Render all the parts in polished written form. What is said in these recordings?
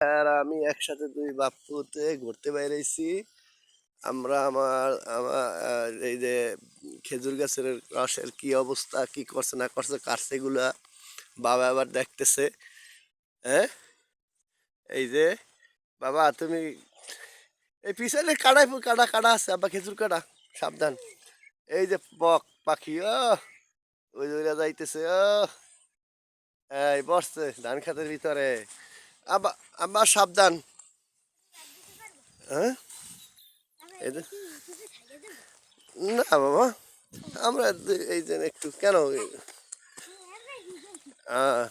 আর আমি একসাথে দুই বাপুতে ঘুরতে বাইরেছি। আমরা আমার আমার এই যে খেজুর গাছের রসের কি অবস্থা, কি করছে না করছে, কাটছে এগুলা বাবা আবার দেখতেছে। হ্যাঁ, এই যে বাবা তুমি এই পিছনে কাটাই কাটা কাটা আছে, আব্বা খেজুর কাটা, সাবধান। এই যে বক পাখি, ওই যে ওইরা যাইতেছে, এই বসছে ধান খেতের ভিতরে। আব্বা আব্বা সাবধান। হ্যাঁ, এই যে না বাবা, আমরা এই যে একটু কেন আহ,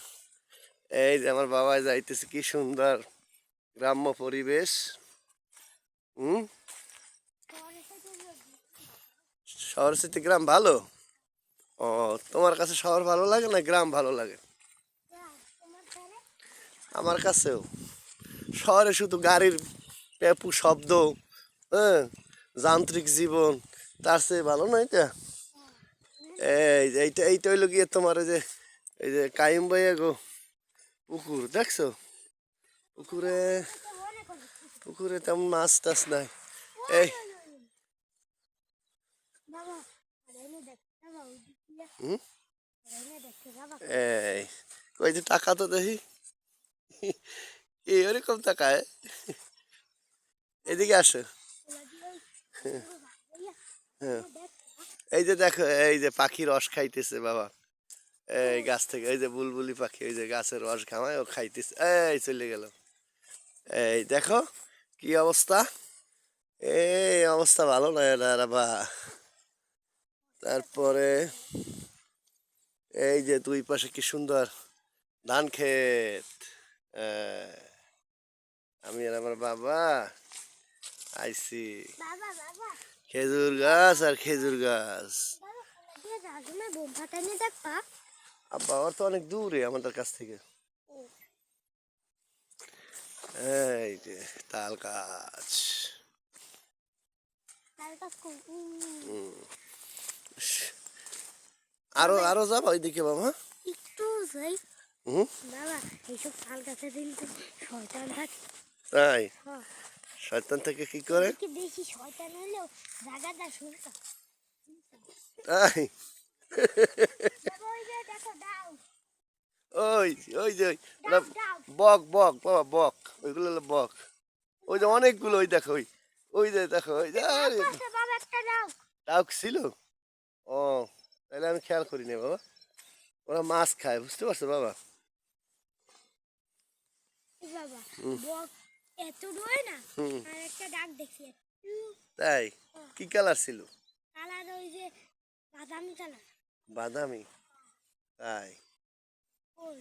এই যে আমার বাবা যাইতেছে, কি সুন্দর গ্রাম্য পরিবেশ। হুম, শহরের সাথে গ্রাম ভালো। ও, তোমার কাছে শহর ভালো লাগে না গ্রাম ভালো লাগে? আমার কাছেও শহরে শুধু গাড়ির পেপু শব্দ, হ্যাঁ, যান্ত্রিক জীবন, তার চেয়ে ভালো না এটা। এইটা এইটা হইলো গিয়ে তোমার ওই যে এই যে কাইম ভাইয়া গো পুকুর দেখছো? পুকুরে পুকুরে তেমন মাছ টাছ নাই। এই হুম, এই ওই যে টাকা তো দেখি এরকম টাকায়। এদিকে আসো। হ্যাঁ, এই যে দেখো, এই যে পাখি রস খাইতেছে বাবা, এই গাছ থেকে, এই যে বুলবুলি পাখি, এই যে গাছের রস ঘামায় ও খাইতেছে, এই চলে গেল। এই দেখো কি অবস্থা, এই অবস্থা ভালো নয় এটা বা। তারপরে এই যে দুই পাশে কি সুন্দর ধান ক্ষেত। আহ, আমি আর আমার বাবা আইছি, খেজুর গাছ আর খেজুর গাছ। আব্বা ওর তো অনেক দূরে আমাদের কাছ থেকে। এই যে তাল গাছ। হুম, আরো আরো যাবো ওইদিকে বাবা। একটু যাই হুম, বাবা, এইসব তাল গাছে দিলে তো শয়তান থাকে। তাই হ্যাঁ, শয়তান থেকে কি করে? কি বেশি শয়তান হলেও জায়গাটা শুনতো। তাই ওই যে দেখো দাও ওই ওই যে ওটা দাও দাও বক বক বাবা, বক, ওইগুলো হলো বক। ওই যে অনেকগুলো, ওই দেখো, ওই ওই যে দেখো, ওই যে আরে বাবা একটা দাও। টাউক ছিল। ও, তাহলে আমি খেয়াল করিনি বাবা, ওরা মাছ খায়, বুঝতে পারছো বাবা? বাবা বক এত ডোয় না। হুম, আর একটা ডাক দেখছি তাই কি কালার ছিল? কালার ওই যে বাদামি কালার। বাদামি, তাই ওই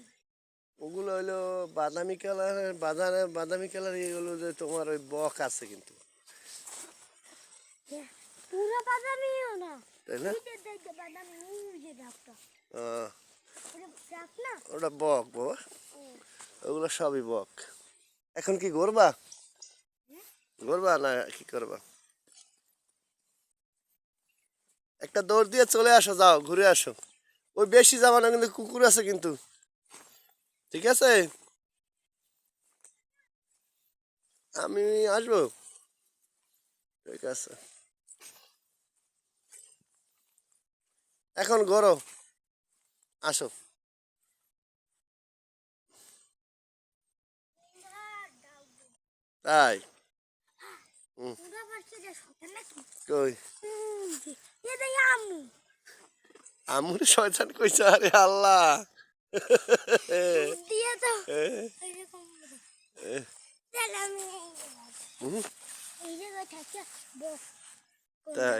ওগুলো হইলো বাদামি কালার, বাদামি কালার এগুলো যে তোমার ওই বক আছে কিন্তু, পুরো বাদামিও না, তাই না? ওই যে দেখো বাদামি, ওই যে ডাকটা আহ, ওটা ডাক না। ওটা বক বাবা, ওগুলো সবই বক। এখন কি করবা, করবা না কি করবা? একটা দৌড় দিয়ে চলে আসো, যাও ঘুরে আসো। ওই বেশি যাবা না, কিন্তু কুকুর আছে কিন্তু, ঠিক আছে? আমি আসবো, ঠিক আছে। এখন ঘোরো, আসো। তাই হুম, পুরো পারছে যে শয়তান নাকি। কই এ দেই আম্মু আমুর শয়তান কইছে? আরে আল্লাহ দিয়ে তো এ, এরকম এ, তাহলে আমি হুম, এই জায়গায় থাকি তাই